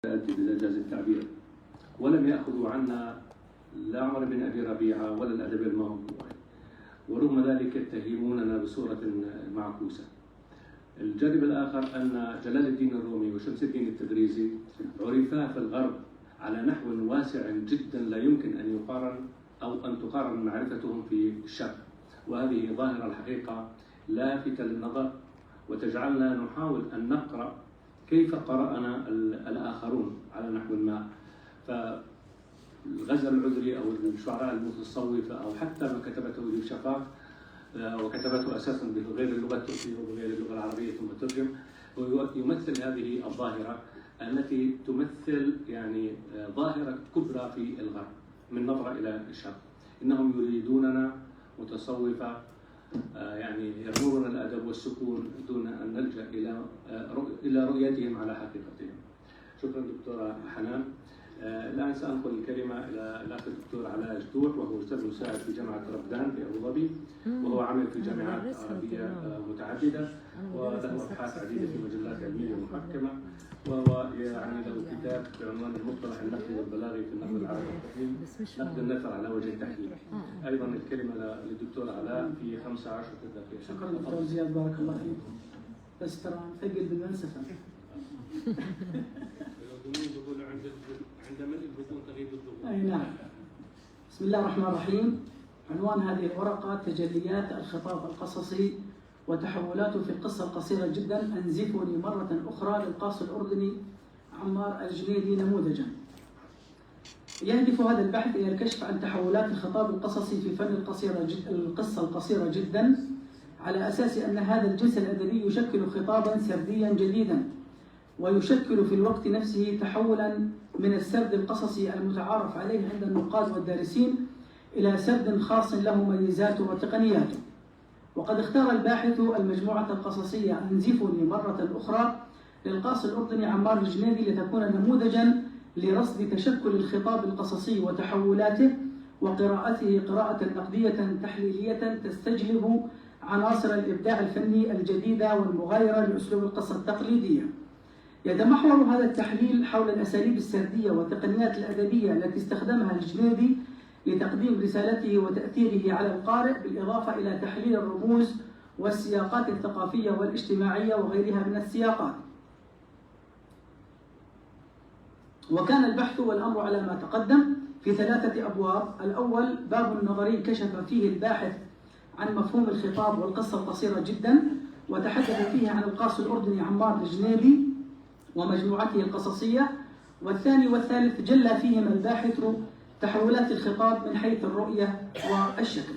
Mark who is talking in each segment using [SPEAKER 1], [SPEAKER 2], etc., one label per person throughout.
[SPEAKER 1] أدي بإنجاز التعبير، ولم يأخذوا عنا لا عمر بن أبي ربيعة ولا الأدب الموضوعي، ورغم ذلك يتهموننا بصورة معكوسة. الجانب الآخر أن جلال الدين الرومي وشمس الدين التبريزي عرفا في الغرب على نحو واسع جدا لا يمكن أن يقارن أو أن تقارن معرفتهم في الشرق، وهذه ظاهرة الحقيقة لافتة للنظر وتجعلنا نحاول أن نقرأ كيف قرأنا الآخرون على نحو ما. فالغزل العذري أو الشعراء المتصوفة أو حتى ما كتبته ابن شفاق وكتبته أساسا بغير اللغة التركية وبغير اللغة العربية ثم ترجم، يمثل هذه الظاهرة التي تمثل يعني ظاهرة كبرى في الغرب من نظرة إلى الشرق. إنهم يريدوننا متصوفة، يعني يغمرنا الأدب والسكون دون أن نلجأ إلى رؤيتهم على حقيقتهم. شكرا دكتورة حنان. الآن سأنقل الكلمة إلى الأخ الدكتور علاء جدوح، وهو أستاذ مساعد في جامعة رمضان في أبو ظبي، وهو عمل في جامعات عربية متعددة وله أبحاث عديدة في مجلات علمية محكمة، وهو يعني له كتاب بعنوان المصطلح النقدي والبلاغي في النقد العربي والتحليل، نقد النثر على وجه التحليل. أيضا الكلمة للدكتور علاء في 15 دقيقة.
[SPEAKER 2] شكرا دكتور زياد، بارك الله فيك. بس ترى نثقل بالفلسفة.
[SPEAKER 1] عند ملء البطون تغيب الضغوط.
[SPEAKER 2] أي نعم. بسم الله الرحمن الرحيم. عنوان هذه الورقة: تجليات الخطاب القصصي وتحولاته في القصة القصيرة جدا، أنزفني مرة أخرى للقاص الأردني عمار الجنيدي نموذجا. يهدف هذا البحث إلى الكشف عن تحولات الخطاب القصصي في فن القصة القصيرة جدا، على أساس أن هذا الجنس الأدبي يشكل خطابا سرديا جديدا، ويشكل في الوقت نفسه تحولا من السرد القصصي المتعارف عليه عند النقاد والدارسين إلى سرد خاص له ميزاته وتقنياته. وقد اختار الباحث المجموعة القصصية أنزفني مرة أخرى للقاص الأردني عمار الجنيدي لتكون نموذجا لرصد تشكل الخطاب القصصي وتحولاته وقراءته قراءة نقدية تحليلية تستجلب عناصر الإبداع الفني الجديدة والمغايرة لأسلوب القصة التقليدية. يتمحور هذا التحليل حول الأساليب السردية والتقنيات الأدبية التي استخدمها الجنيدي لتقديم رسالته وتأثيره على القارئ، بالإضافة إلى تحليل الرموز والسياقات الثقافية والاجتماعية وغيرها من السياقات. وكان البحث والأمر على ما تقدم في 3 أبواب. الأول باب نظري كشف فيه الباحث عن مفهوم الخطاب والقصة القصيرة جدا، وتحدث فيه عن القاص الأردني عمار الجنيدي ومجموعته القصصية. والثاني والثالث جلى فيهما الباحث تحولات الخطاب من حيث الرؤية والشكل.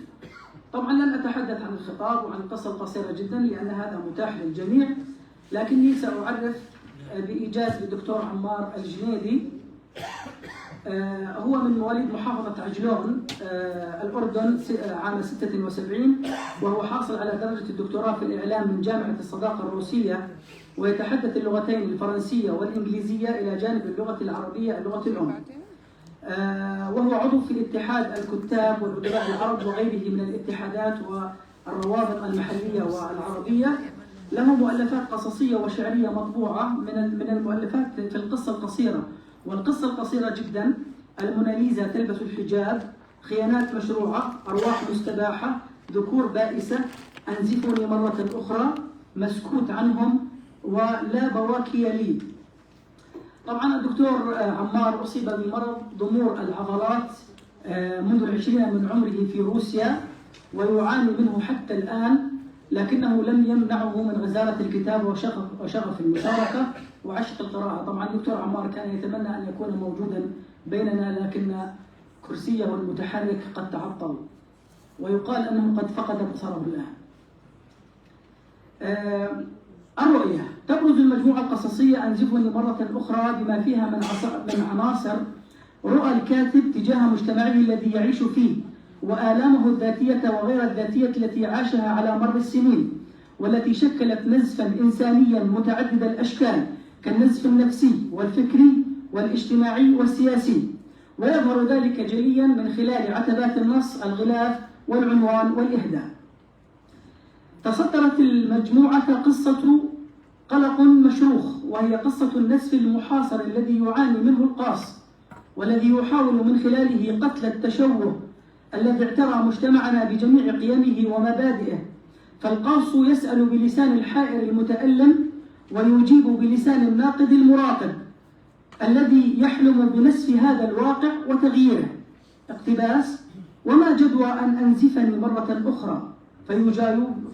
[SPEAKER 2] طبعا لن أتحدث عن الخطاب وعن القصة القصيرة جدا لأن هذا متاح للجميع، لكني سأعرف بإيجاز الدكتور عمار الجنيدي. هو من مواليد محافظة عجلون الأردن عام 76، وهو حاصل على درجة الدكتوراه في الإعلام من جامعة الصداقة الروسية، ويتحدث اللغتين الفرنسية والإنجليزية إلى جانب اللغة العربية اللغة الأم. وهو عضو في الاتحاد الكتاب والأدباء العرب وغيره من الاتحادات والروابط المحلية والعربية. له مؤلفات قصصية وشعرية مطبوعة من المؤلفات في القصة القصيرة والقصة القصيرة جدا: الموناليزا تلبس الحجاب، خيانات مشروعة، أرواح مستباحة، ذكور بائسة، أنزفني مرة أخرى، مسكوت عنهم، ولا بواكي لي. طبعا الدكتور عمار أصيب بمرض ضمور العضلات منذ 20 من عمره في روسيا، ويعاني منه حتى الآن، لكنه لم يمنعه من غزارة الكتاب وشغف المشاركة وعشق القراءة. طبعا الدكتور عمار كان يتمنى أن يكون موجودا بيننا، لكن كرسيه المتحرك قد تعطل، ويقال أنه قد فقد بصره الآن. الرؤية: تبرز المجموعة القصصية أنزفني مرة أخرى بما فيها من عناصر رؤى الكاتب تجاه مجتمعه الذي يعيش فيه، وآلامه الذاتية وغير الذاتية التي عاشها على مر السنين، والتي شكلت نزفا إنسانيا متعدد الأشكال كالنزف النفسي والفكري والاجتماعي والسياسي، ويظهر ذلك جليا من خلال عتبات النص، الغلاف والعنوان والإهداء. تصدرت المجموعة قلق مشروخ، وهي قصة النسف المحاصر الذي يعاني منه القاص، والذي يحاول من خلاله قتل التشوه الذي اعترى مجتمعنا بجميع قيمه ومبادئه. فالقاص يسأل بلسان الحائر المتألم، ويجيب بلسان الناقد المراقب الذي يحلم بنسف هذا الواقع وتغييره. اقتباس: وما جدوى أن أنزفني مرة أخرى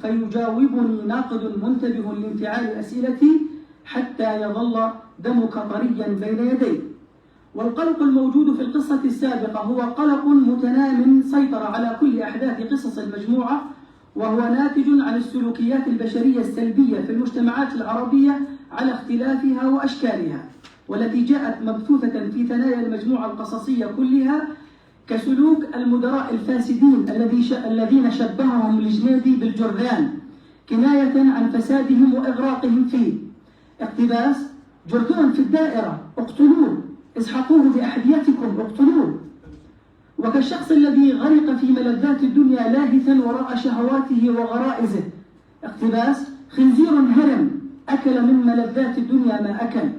[SPEAKER 2] فيجاوبني ناقد منتبه لانفعال أسئلتي حتى يظل دمك طريا بين يدي. والقلق الموجود في القصة السابقة هو قلق متنام سيطر على كل أحداث قصص المجموعة، وهو ناتج عن السلوكيات البشرية السلبية في المجتمعات العربية على اختلافها وأشكالها، والتي جاءت مبثوثة في ثنايا المجموعة القصصية كلها، كسلوك المدراء الفاسدين الذين شبههم الجنيدي بالجرذان كناية عن فسادهم وإغراقهم فيه. اقتباس: جرذان في الدائرة، اقتلوه، اسحقوه بأحذيتكم، اقتلوه. وكالشخص الذي غرق في ملذات الدنيا لاهثا وراء شهواته وغرائزه. اقتباس: خنزير هرم أكل من ملذات الدنيا ما أكل.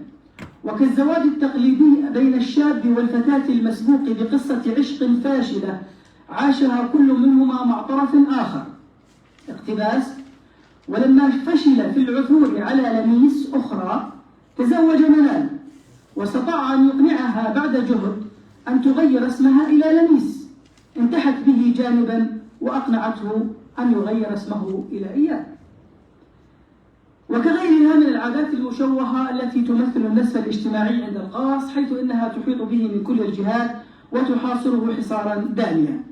[SPEAKER 2] وكالزواج التقليدي بين الشاب والفتاة المسبوق بقصة عشق فاشلة عاشها كل منهما مع طرف آخر. اقتباس: ولما فشل في العثور على لميس أخرى تزوج منال، واستطاع أن يقنعها بعد جهد أن تغير اسمها إلى لميس، انتحت به جانبا وأقنعته أن يغير اسمه إلى إياه. وكغيرها من العادات المشوهة التي تمثل النسف الاجتماعي عند القاص، حيث إنها تحيط به من كل الجهات وتحاصره حصارا داميا.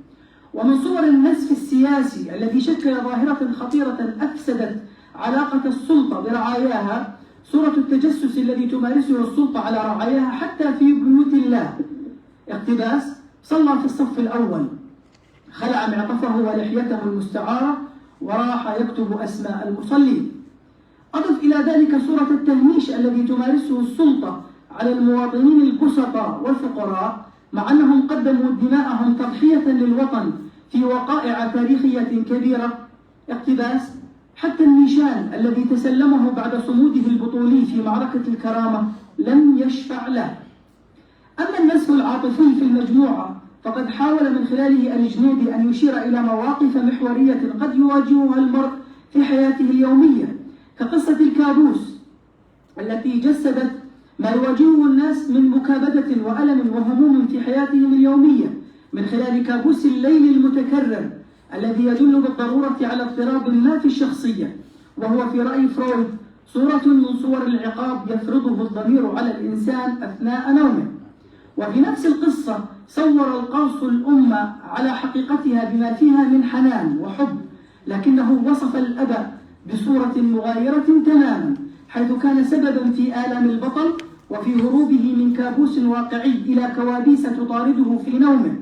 [SPEAKER 2] ومن صور النسف السياسي الذي شكل ظاهرة خطيرة أفسدت علاقة السلطة برعاياها صورة التجسس الذي تمارسه السلطة على رعاياها حتى في بيوت الله. اقتباس: صلى في الصف الأول، خلع معطفه ولحيته المستعارة وراح يكتب أسماء المصلين. أضف إلى ذلك صورة التهميش الذي تمارسه السلطة على المواطنين البسطاء والفقراء، مع أنهم قدموا دماءهم تضحية للوطن في وقائع تاريخية كبيرة. اقتباس: حتى النيشان الذي تسلمه بعد صموده البطولي في معركة الكرامة لم يشفع له. أما النسف العاطفي في المجموعة فقد حاول من خلاله الجنيدي أن يشير إلى مواقف محورية قد يواجهها المرء في حياته اليومية، كقصة الكابوس التي جسدت ما يواجهه الناس من مكابدة وألم وهموم في حياتهم اليومية، من خلال كابوس الليل المتكرر الذي يدل بالضرورة على اضطراب ما في الشخصية، وهو في رأي فرويد صورة من صور العقاب يفرضه الضمير على الإنسان أثناء نومه. وفي نفس القصة صور القاص الأمة على حقيقتها بما فيها من حنان وحب، لكنه وصف الأب بصورة مغايرة تماما، حيث كان سببا في آلام البطل وفي هروبه من كابوس واقعي إلى كوابيس تطارده في نومه.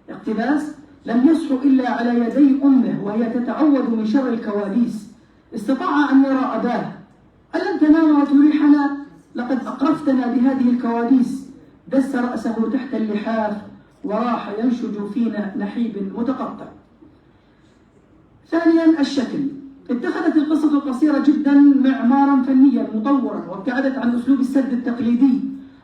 [SPEAKER 2] اقتباس: لم يصح إلا على يدي أمه وهي تتعوذ من شر الكوابيس، استطاع أن يرى أباه: ألم تنام وتريحنا؟ لقد أقرفتنا بهذه الكوابيس. دس رأسه تحت اللحاف وراح ينشج فينا نحيب متقطع. ثانيا، الشكل. اتخذت القصة القصيرة جدا معمارا فنيا مطورا، وابتعدت عن أسلوب السرد التقليدي،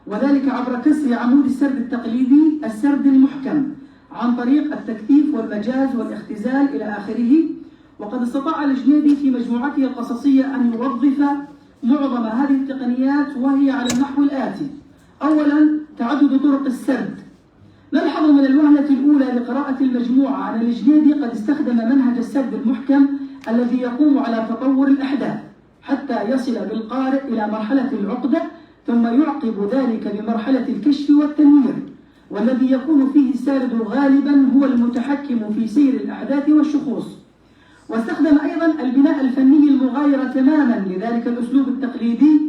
[SPEAKER 2] وذلك عبر كسر عمود السرد التقليدي السرد المحكم عن طريق التكثيف والمجاز والاختزال إلى آخره. وقد استطاع الجنيدي في مجموعته القصصية أن يوظف معظم هذه التقنيات، وهي على النحو الآتي: أولا، تعدد طرق السرد. نلحظ من الوهلة الأولى لقراءة المجموعة أن الجنيدي قد استخدم منهج السرد المحكم الذي يقوم على تطور الأحداث حتى يصل بالقارئ إلى مرحلة العقدة، ثم يعقب ذلك بمرحلة الكشف والتنوير، والذي يكون فيه السارد غالبا هو المتحكم في سير الأحداث والشخوص. واستخدم أيضا البناء الفني المغاير تماما لذلك الأسلوب التقليدي،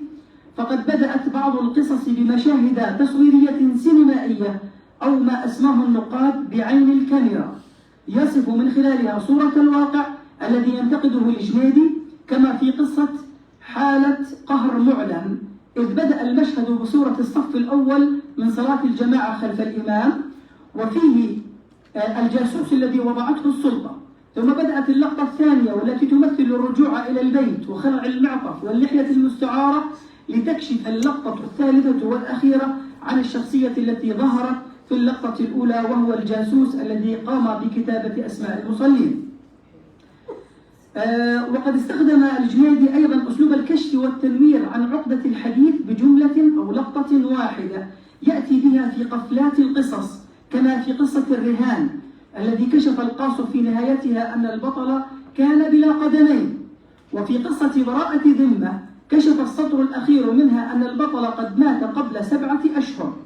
[SPEAKER 2] فقد بدأت بعض القصص بمشاهد تصويرية سينمائية أو ما أسماه النقاد بعين الكاميرا، يصف من خلالها صورة الواقع الذي ينتقده الجنيدي، كما في قصة حالة قهر معلن، إذ بدأ المشهد بصورة الصف الأول من صلاة الجماعة خلف الإمام، وفيه الجاسوس الذي وضعته السلطة، ثم بدأت اللقطة الثانية والتي تمثل الرجوع إلى البيت وخلع المعطف واللحية المستعارة لتكشف اللقطة الثالثة والأخيرة عن الشخصية التي ظهرت في اللقطة الأولى، وهو الجاسوس الذي قام بكتابة أسماء المصلين. وقد استخدم الجنيدي أيضا أسلوب الكشف والتنوير عن عقدة الحديث بجملة أو لقطة واحدة يأتي بها في قفلات القصص، كما في قصة الرهان الذي كشف القاص في نهايتها أن البطل كان بلا قدمين. وفي قصة براءة ذمة كشف السطر الأخير منها أن البطل قد مات قبل 7 أشهر.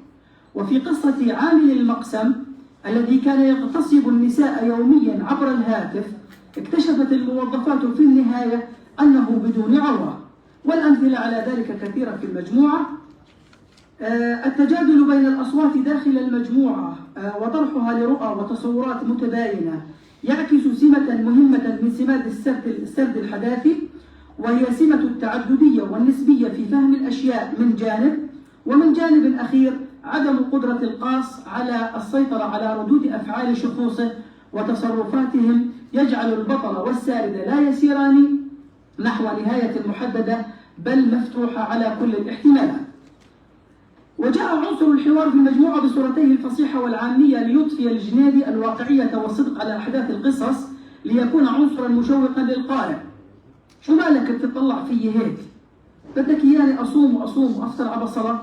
[SPEAKER 2] وفي قصة عامل المقسم الذي كان يغتصب النساء يوميا عبر الهاتف اكتشفت الموظفات في النهاية أنه بدون عورة. والأمثلة على ذلك كثيرة في المجموعة. التجادل بين الأصوات داخل المجموعة وطرحها لرؤى وتصورات متباينة يعكس سمة مهمة من سمات السرد الحداثي، وهي سمة التعددية والنسبية في فهم الأشياء من جانب، ومن جانب أخير عدم قدرة القاص على السيطرة على ردود أفعال شخوصه وتصرفاتهم يجعل البطل والسارد لا يسيران نحو نهاية محددة بل مفتوحة على كل الاحتمالات. وجاء عنصر الحوار في المجموعة بصورتيه الفصيحة والعامية ليضفي الجنيدي الواقعية والصدق على أحداث القصص ليكون عنصرا مشوقا للقارئ. شو مالك تطلع فيي هيك؟ بدك إياني أصوم وأفطر على بصلة؟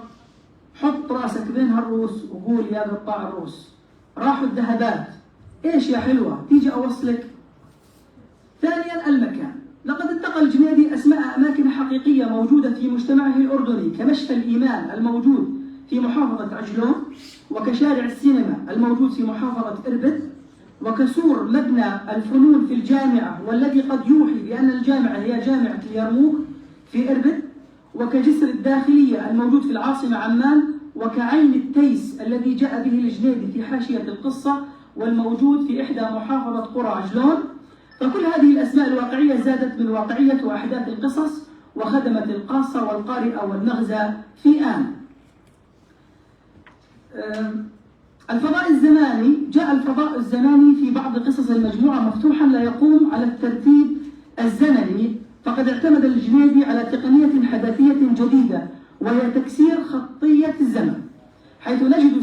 [SPEAKER 2] حط راسك بين هالروس وقول يا قطاع الروس راحوا الذهبات، إيش يا حلوة تيجي أوصلك؟ ثانيا المكان. لقد انتقل الجنيدي أسماء أماكن حقيقية موجودة في مجتمعه الأردني كمشفى الإيمان الموجود في محافظة عجلون، وكشارع السينما الموجود في محافظة إربد، وكسور مبنى الفنون في الجامعة والذي قد يوحي بأن الجامعة هي جامعة اليرموك في إربد، وكجسر الداخلية الموجود في العاصمة عمان، وكعين التيس الذي جاء به الجنيدي في حاشية القصة والموجود في إحدى محافظة قرى عجلون. فكل هذه الأسماء الواقعية زادت من واقعية وأحداث القصص وخدمت القاصة والقارئ والمغزى في آن. الفضاء الزماني. جاء الفضاء الزماني في بعض قصص المجموعة مفتوحا لا يقوم على الترتيب الزمني، فقد اعتمد الجنيدي على تقنية حداثية جديدة وهي تكسير خطية الزمن، حيث نجد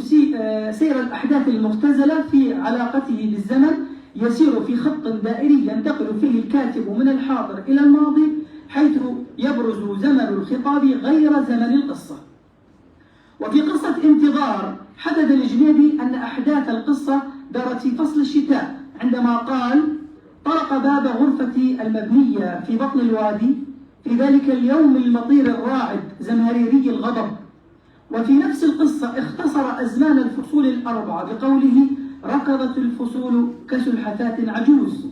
[SPEAKER 2] سير الأحداث المختزلة في علاقته بالزمن يسير في خط دائري ينتقل فيه الكاتب من الحاضر إلى الماضي، حيث يبرز زمن الخطاب غير زمن القصة. وفي قصة انتظار حدد الجنيدي أن أحداث القصة دارت في فصل الشتاء، عندما قال: طرق باب غرفتي المبنية في بطن الوادي في ذلك اليوم المطير الراعد زمهريري الغضب. وفي نفس القصة اختصر أزمان الفصول 4 بقوله: ركضت الفصول كسلحفاة عجوز.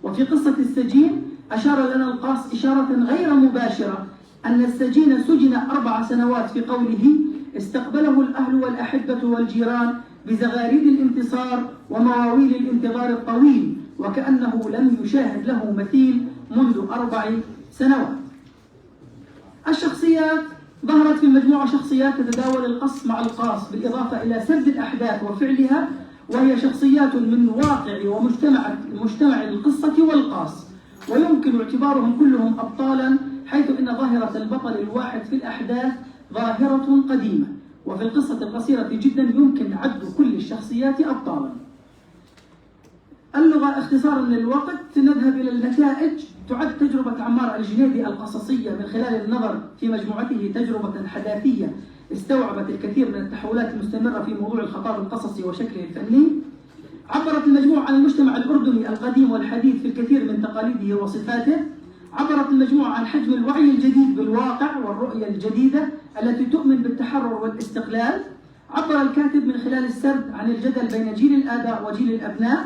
[SPEAKER 2] وفي قصة السجين أشار لنا القاص إشارة غير مباشرة أن السجين سجن 4 سنوات في قوله: استقبله الأهل والأحبة والجيران بزغاريد الانتصار ومواويل الانتظار الطويل، وكأنه لم يشاهد له مثيل منذ 4 سنوات. الشخصيات. ظهرت في المجموعة شخصيات تتداول القص مع القاص بالإضافة إلى سرد الأحداث وفعلها، وهي شخصيات من واقع ومجتمع القصة والقاص، ويمكن اعتبارهم كلهم أبطالا، حيث إن ظاهرة البطل الواحد في الأحداث ظاهرة قديمة، وفي القصة القصيرة جدا يمكن عد كل الشخصيات أبطالا. اللغة اختصارا للوقت. نذهب إلى النتائج. تعد تجربة عمار الجنيدي القصصية من خلال النظر في مجموعته تجربة حداثية استوعبت الكثير من التحولات المستمرة في موضوع الخطاب القصصي وشكله الفني. عبرت المجموعة عن المجتمع الأردني القديم والحديث في الكثير من تقاليده وصفاته. عبرت المجموعة عن حجم الوعي الجديد بالواقع والرؤية الجديدة التي تؤمن بالتحرر والاستقلال. عبر الكاتب من خلال السرد عن الجدل بين جيل الآباء وجيل الأبناء.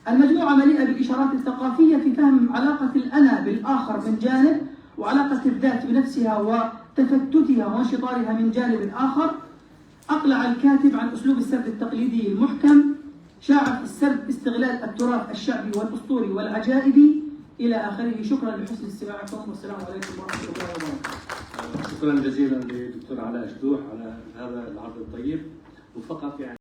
[SPEAKER 2] المجموعة مليئة بالإشارات الثقافية في فهم علاقة الأنا بالآخر من جانب، وعلاقة الذات بنفسها وتفتتها وانشطارها من جانب آخر. أقلع الكاتب عن أسلوب السرد التقليدي المحكم. شاع في السرد استغلال التراث الشعبي والأسطوري والعجائبي إلى آخره. شكرا لحسن استماعكم، والسلام عليكم ورحمة الله وبركاته.
[SPEAKER 1] شكرا جزيلا لدكتور علاء شدوح على هذا العرض الطيب. وفقط يعني